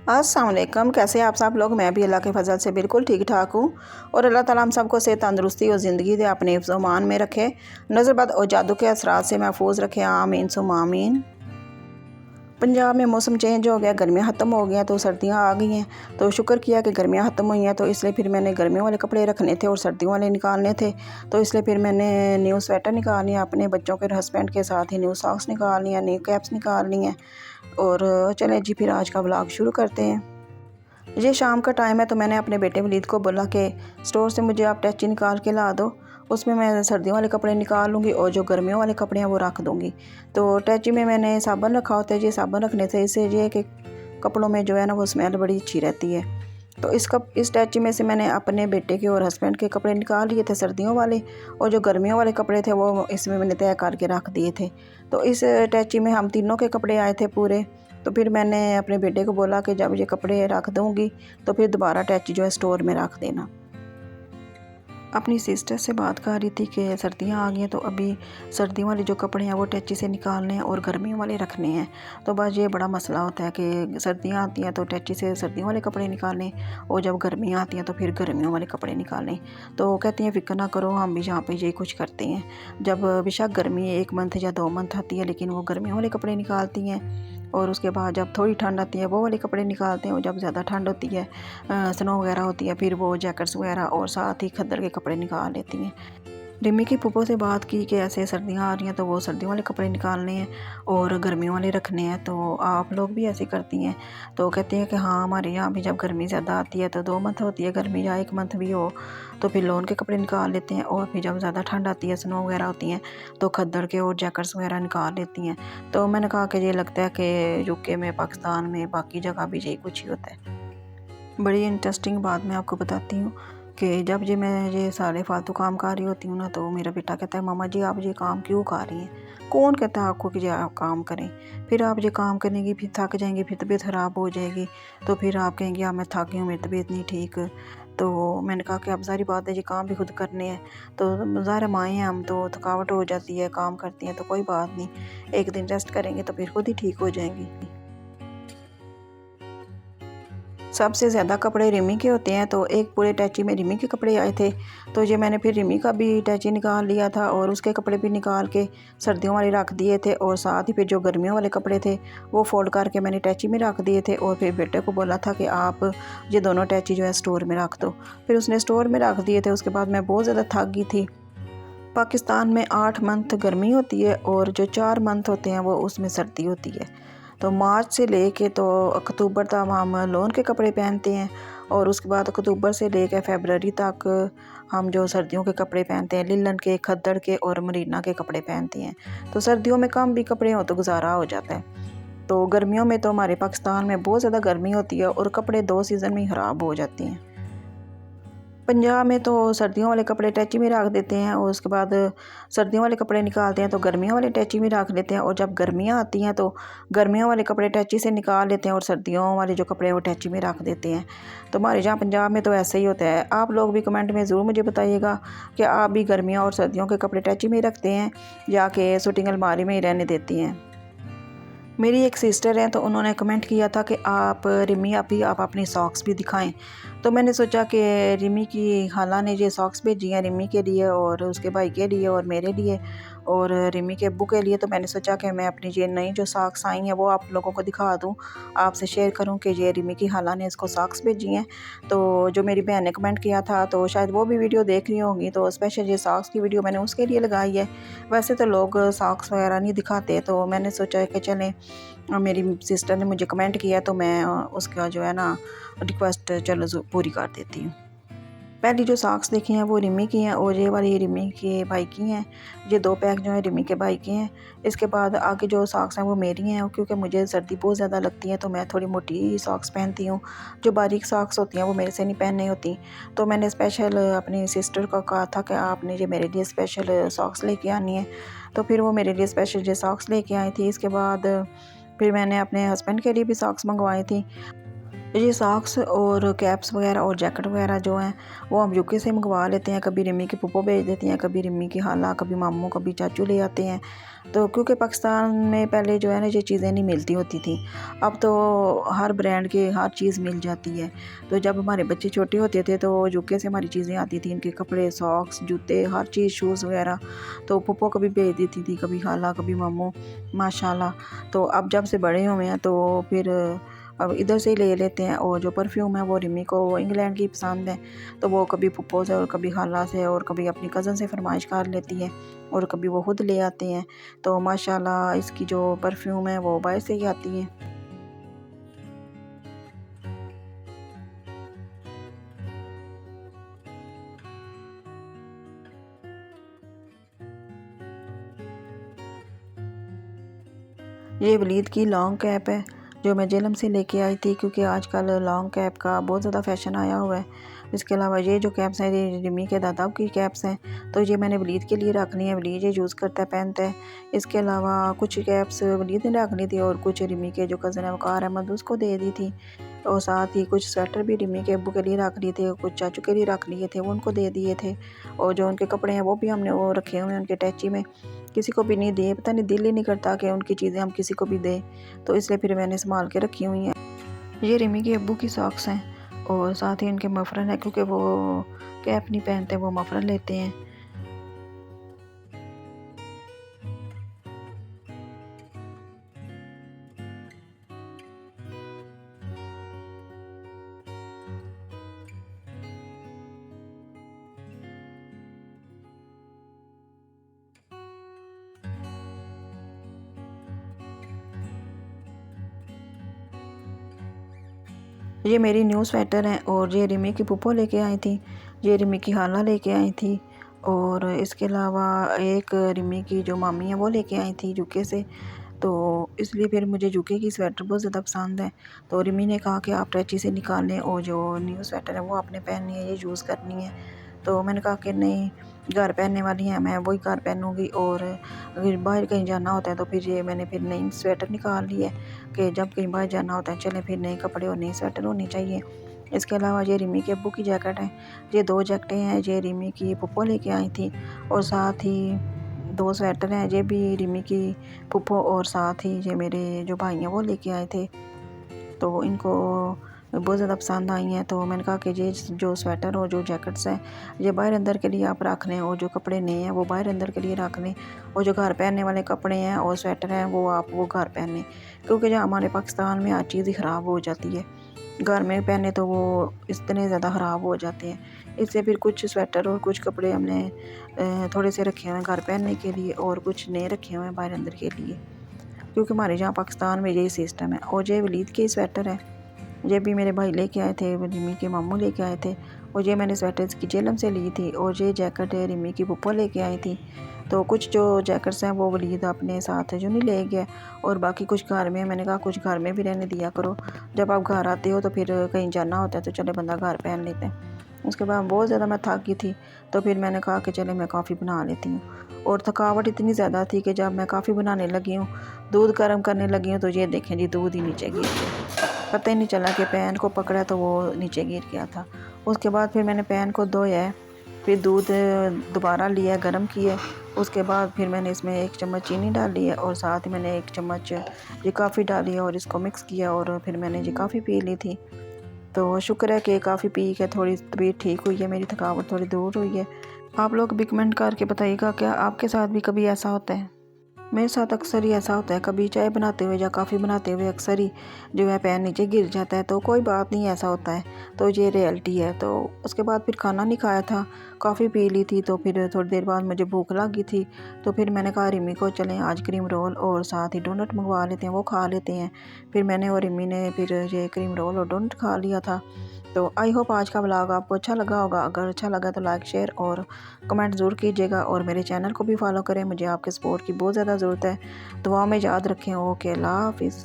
अस्सलाम वालेकुम। कैसे हैं आप सब लोग। मैं भी अल्लाह के फजल से बिल्कुल ठीक ठाक हूँ और अल्लाह ताला हम सबको सेहत तंदुरुस्ती और ज़िंदगी दे, अपने हिफ्ज़ व मान में रखे, नज़रबद और जादू के असरात से महफूज रखे। आमीन सुम्मा आमीन। पंजाब में मौसम चेंज हो गया, गर्मियाँ ख़त्म हो गई हैं तो सर्दियाँ आ गई हैं। तो शुक्र किया कि गर्मियाँ ख़त्म हुई हैं, तो इसलिए फिर मैंने गर्मियों वाले कपड़े रखने थे और सर्दियों वाले निकालने थे। तो इसलिए फिर मैंने न्यू स्वेटर निकाल लिया, अपने बच्चों के हस्बैंड के साथ ही न्यू सॉक्स निकाल लिया, न्यू कैप्स निकाल ली हैं। और चलें जी, फिर आज का व्लॉग शुरू करते हैं। ये शाम का टाइम है तो मैंने अपने बेटे वलीद को बोला कि स्टोर से मुझे आप टैची निकाल के ला दो, उसमें मैं सर्दियों वाले कपड़े निकाल लूँगी और जो गर्मियों वाले कपड़े हैं वो रख दूँगी। तो टैची में मैंने साबुन रखा होता है, ये साबुन रखने से इससे ये है कि कपड़ों में जो है ना वो स्मेल बड़ी अच्छी रहती है। तो इस टैची में से मैंने अपने बेटे के और हस्बैंड के कपड़े निकाल लिए थे सर्दियों वाले, और जो गर्मियों वाले कपड़े थे वो इसमें मैंने तय करके रख दिए थे। तो इस टैची में हम तीनों के कपड़े आए थे पूरे। तो फिर मैंने अपने बेटे को बोला कि जब ये कपड़े रख दूँगी तो फिर दोबारा टैची जो है स्टोर में रख देना। अपनी सिस्टर से बात कर रही थी कि सर्दियाँ आ गई हैं तो अभी सर्दियों वाले जो कपड़े हैं वो टैची से निकालने हैं और गर्मियों वाले रखने हैं। तो बस ये बड़ा मसला होता है कि सर्दियाँ आती हैं तो टैची से सर्दियों वाले कपड़े निकालें और जब गर्मियाँ आती हैं तो फिर गर्मियों वाले कपड़े निकालें। तो कहती हैं फ़िक्र ना करो, हम भी यहाँ पे यही कुछ करते हैं। जब बेशक गर्मी 1 मंथ या 2 मंथ आती है लेकिन वो गर्मियों वाले कपड़े निकालती हैं, और उसके बाद जब थोड़ी ठंड आती है वो वाले कपड़े निकालते हैं, और जब ज़्यादा ठंड होती है, स्नो वगैरह होती है, फिर वो जैकेट्स वगैरह और साथ ही खद्दर के कपड़े निकाल लेती हैं। रिमी की फूफो से बात की कि ऐसे सर्दियाँ आ रही हैं तो वो सर्दियों वाले कपड़े निकालने हैं और गर्मियों वाले रखने हैं, तो आप लोग भी ऐसे करती हैं। तो कहते हैं कि हाँ, हमारे यहाँ भी जब गर्मी ज़्यादा आती है तो 2 मंथ होती है गर्मी या 1 मंथ भी हो तो फिर लोन के कपड़े निकाल लेते हैं, और फिर जब ज़्यादा ठंड आती है, स्नो वगैरह होती हैं, तो खद्दर के और जैकेट्स वगैरह निकाल लेती हैं। तो मैंने कहा कि ये लगता है कि यूके में, पाकिस्तान में, बाकी जगह भी यही कुछ ही होता है। बड़ी इंटरेस्टिंग बात मैं आपको बताती हूँ कि जब मैं ये सारे फालतू काम कर रही होती हूँ ना, तो मेरा बेटा कहता है मामा जी आप ये काम क्यों कर रही हैं, कौन कहता है आपको कि ये आप काम करें, फिर आप ये काम करेंगी फिर थक जाएंगी, फिर तबीयत ख़राब हो जाएगी, तो फिर आप कहेंगी आप मैं थक गई हूँ, मेरी तबीयत नहीं ठीक। तो मैंने कहा कि अब सारी बात है ये काम भी खुद करने हैं, तो ज़ाहिर माएँ हैं हम, तो थकावट हो जाती है, काम करती हैं तो कोई बात नहीं, एक दिन रेस्ट करेंगे तो फिर खुद ही ठीक हो जाएंगी। सबसे ज़्यादा कपड़े रिमी के होते हैं, तो एक पूरे टैची में रिमी के कपड़े आए थे, तो ये मैंने फिर रिमी का भी टैची निकाल लिया था और उसके कपड़े भी निकाल के सर्दियों वाले रख दिए थे, और साथ ही फिर जो गर्मियों वाले कपड़े थे वो फोल्ड करके मैंने टैची में रख दिए थे, और फिर बेटे को बोला था कि आप ये दोनों टैची जो है स्टोर में रख दो। फिर उसने स्टोर में रख दिए थे। उसके बाद मैं बहुत ज़्यादा थक गई थी। पाकिस्तान में 8 मंथ गर्मी होती है और जो 4 मंथ होते हैं वो उसमें सर्दी होती है। तो मार्च से लेके तो अक्टूबर तक हम लोन के कपड़े पहनते हैं, और उसके बाद अक्टूबर से लेकर फरवरी तक हम जो सर्दियों के कपड़े पहनते हैं, लिलन के, खद्दड़ के और मरीना के कपड़े पहनते हैं। तो सर्दियों में कम भी कपड़े हो तो गुजारा हो जाता है। तो गर्मियों में तो हमारे पाकिस्तान में बहुत ज़्यादा गर्मी होती है और कपड़े 2 सीज़न में ही ख़राब हो जाते हैं। पंजाब में तो सर्दियों वाले कपड़े टैची में रख देते हैं, और उसके बाद सर्दियों वाले कपड़े निकालते हैं तो गर्मियों वाले टैची में रख लेते हैं, और जब गर्मियाँ आती हैं तो गर्मियों वाले कपड़े टैची से निकाल लेते हैं और सर्दियों वाले जो कपड़े हैं वो टैची में रख देते हैं। तो हमारे यहाँ पंजाब में तो ऐसा ही होता है। आप लोग भी कमेंट में ज़रूर मुझे बताइएगा कि आप भी गर्मियों और सर्दियों के कपड़े टैची में ही रखते हैं या कि शूटिंग अलमारी में ही रहने देती हैं। मेरी एक सिस्टर है तो उन्होंने कमेंट किया था कि आप रिमी आप अपनी सॉक्स भी दिखाएं। तो मैंने सोचा कि रिमी की खाला ने ये सॉक्स भेजी हैं रिमी के लिए और उसके भाई के लिए और मेरे लिए और रिमी के अब्बू के लिए। तो मैंने सोचा कि मैं अपनी ये नई जो सॉक्स आई हैं वो आप लोगों को दिखा दूं, आपसे शेयर करूं कि ये रिमी की खाला ने इसको सॉक्स भेजी हैं। तो जो मेरी बहन ने कमेंट किया था तो शायद वो भी वीडियो देख रही होंगी, तो स्पेशल ये सॉक्स की वीडियो मैंने उसके लिए लगाई है। वैसे तो लोग सॉक्स वगैरह नहीं दिखाते, तो मैंने सोचा कि चलें, मेरी सिस्टर ने मुझे कमेंट किया तो मैं उसका जो है ना रिक्वेस्ट चलो पूरी कर देती हूँ। पहली जो सॉक्स देखी हैं वो रिमी की हैं और ये वाली रिमी के भाई की हैं। ये 2 पैक जो है रिमी के भाई के हैं। इसके बाद आगे जो सॉक्स हैं वो मेरी हैं, क्योंकि मुझे सर्दी बहुत ज़्यादा लगती है तो मैं थोड़ी मोटी सॉक्स पहनती हूँ। जो बारीक सॉक्स होती हैं वो मेरे से नहीं पहननी होती। तो मैंने स्पेशल अपनी सिस्टर को कहा था कि आपने ये मेरे लिए स्पेशल सॉक्स लेके आनी है, तो फिर वो मेरे लिए स्पेशल ये सॉक्स लेके आई थी। इसके बाद फिर मैंने अपने हस्बैंड के लिए भी सॉक्स मंगवाई थी। ये सॉक्स और कैप्स वगैरह और जैकेट वगैरह जो हैं वो हम यूके से मंगवा लेते हैं। कभी रिमी की पुप्पो भेज देती हैं, कभी रिमी की खाला, कभी मामू, कभी चाचू ले आते हैं। तो क्योंकि पाकिस्तान में पहले जो है ना ये चीज़ें नहीं मिलती होती थी, अब तो हर ब्रांड की हर चीज़ मिल जाती है। तो जब हमारे बच्चे छोटे होते थे तो यूके से हमारी चीज़ें आती थी, इनके कपड़े, सॉक्स, जूते, हर चीज़, शूज़ वगैरह। तो पुप्पो कभी भेज देती थी, कभी खाला, कभी मामू, माशाल्लाह। तो अब जब से बड़े हुए हैं तो फिर अब इधर से ही ले लेते हैं। और जो परफ्यूम है वो रिमी को इंग्लैंड की पसंद है, तो वो कभी पुप्पो से और कभी खाला से और कभी अपनी कज़न से फरमाइश कर लेती है और कभी वो खुद ले आते हैं। तो माशाल्लाह इसकी जो परफ्यूम है वो बाहर से ही आती है। ये वलीद की लॉन्ग कैप है जो मैं जेलम से लेके आई थी, क्योंकि आजकल लॉन्ग कैप का बहुत ज़्यादा फैशन आया हुआ है। इसके अलावा ये जो कैप्स हैं ये रिमी के दादाब की कैप्स हैं, तो ये मैंने वलीद के लिए रखनी है, वलीद ये यूज़ करता है, पहनता है। इसके अलावा कुछ कैप्स वलीद ने रखनी थी और कुछ रिमी के जो कज़न है वक़ार अहमद उसको दे दी थी। और साथ ही कुछ स्वेटर भी रिमी के अब्बू के लिए रख लिए थे, कुछ चाचू के लिए रख लिए थे, वो उनको दे दिए थे। और जो उनके कपड़े हैं वो भी हमने वो रखे हुए हैं उनके टैची में, किसी को भी नहीं दिए। पता नहीं दिल ही नहीं करता कि उनकी चीज़ें हम किसी को भी दें, तो इसलिए फिर मैंने संभाल के रखी हुई हैं। ये रिमी के अब्बू की सॉक्स हैं और साथ ही उनके मफरन है, क्योंकि वो कैप नहीं पहनते, वो मफरन लेते हैं। ये मेरी न्यू स्वेटर है और ये रिमी की पुप्पो लेके आई थी, ये रिमी की खाला लेके आई थी। और इसके अलावा एक रिमी की जो मामी है वो लेके आई थी यूके से। तो इसलिए फिर मुझे यूके की स्वेटर बहुत ज़्यादा पसंद है। तो रिमी ने कहा कि आप टैची से निकाल लें और जो न्यू स्वेटर है वो आपने पहननी है, ये यूज़ करनी है। तो मैंने कहा कि नहीं, घर पहनने वाली हैं, मैं वही घर पहनूँगी। और अगर बाहर कहीं जाना होता है तो फिर ये मैंने फिर नई स्वेटर निकाल ली है कि जब कहीं बाहर जाना होता है चलें फिर नए कपड़े और नई स्वेटर होनी चाहिए। इसके अलावा ये रिमी के अब्बू की जैकेट है, ये 2 जैकेटें हैं, ये रिमी की पुप्पो लेके आई थी। और साथ ही 2 स्वेटर हैं, ये भी रिमी की पुप्पो और साथ ही ये मेरे जो भाई हैं वो लेके आए थे। तो इनको बहुत ज़्यादा पसंद आई हैं। तो मैंने कहा कि ये जो स्वेटर और जो जैकेट्स हैं ये बाहर अंदर के लिए आप रख लें, और जो कपड़े नए हैं वो बाहर अंदर के लिए रख लें, और जो घर पहनने वाले कपड़े हैं और स्वेटर हैं वो आप वो घर पहनें, क्योंकि जो हमारे पाकिस्तान में हर चीज़ ही ख़राब हो जाती है। घर में पहने तो वो इतने ज़्यादा ख़राब हो जाते हैं। इससे फिर कुछ स्वेटर और कुछ कपड़े हमने थोड़े से रखे हुए हैं घर पहनने के लिए और कुछ नए रखे हुए हैं बाहर अंदर के लिए, क्योंकि हमारे यहाँ पाकिस्तान में यही सिस्टम है। और ये वलीद के स्वेटर है, ये भी मेरे भाई लेके आए थे, रिमी के मामू लेके आए थे। और ये मैंने स्वेटर इसकी जेलम से ली थी। और ये जैकेट रिमी की पुप्पो लेके आई थी। तो कुछ जो जैकेट्स हैं वो वलीद अपने साथ जो नहीं ले गया, और बाकी कुछ घर में, मैंने कहा कुछ घर में भी रहने दिया करो, जब आप घर आते हो तो फिर कहीं जाना होता है तो चले बंदा घर पहन लेते हैं। उसके बाद बहुत ज़्यादा मैं थक गई थी, तो फिर मैंने कहा कि चले मैं कॉफ़ी बना लेती हूँ। और थकावट इतनी ज़्यादा थी कि जब मैं कॉफ़ी बनाने लगी हूँ, दूध गर्म करने लगी हूँ, तो ये देखें जी दूध ही नीचे गिर गया। पता ही नहीं चला कि पैन को पकड़ा तो वो नीचे गिर गया था। उसके बाद फिर मैंने पैन को धोया है, फिर दूध दोबारा लिया, गर्म किया। उसके बाद फिर मैंने इसमें 1 चम्मच चीनी डाली है और साथ ही मैंने 1 चम्मच ये कॉफ़ी डाली है और इसको मिक्स किया, और फिर मैंने ये कॉफ़ी पी ली थी। तो शुक्र है कि काफ़ी पी के थोड़ी तबीयत ठीक हुई है, मेरी थकावट थोड़ी दूर हुई है। आप लोग भी कमेंट करके बताइएगा क्या आपके साथ भी कभी ऐसा होता है। मेरे साथ अक्सर ही ऐसा होता है, कभी चाय बनाते हुए या कॉफ़ी बनाते हुए अक्सर ही जो है पैन नीचे गिर जाता है। तो कोई बात नहीं, ऐसा होता है, तो ये रियलिटी है। तो उसके बाद फिर खाना नहीं खाया था, कॉफ़ी पी ली थी, तो फिर थोड़ी देर बाद मुझे भूख लगी थी। तो फिर मैंने कहा रिमी को चलें आज क्रीम रोल और साथ ही डोनट मंगवा लेते हैं, वो खा लेते हैं। फिर मैंने और रिमी ने फिर ये क्रीम रोल और डोनट खा लिया था। तो आई होप आज का व्लॉग आपको अच्छा लगा होगा। अगर अच्छा लगा तो लाइक, शेयर और कमेंट ज़रूर कीजिएगा, और मेरे चैनल को भी फॉलो करें, मुझे आपके सपोर्ट की बहुत ज़्यादा ज़रूरत है। दुआ में याद रखें। ओके, अल्लाह हाफिज़।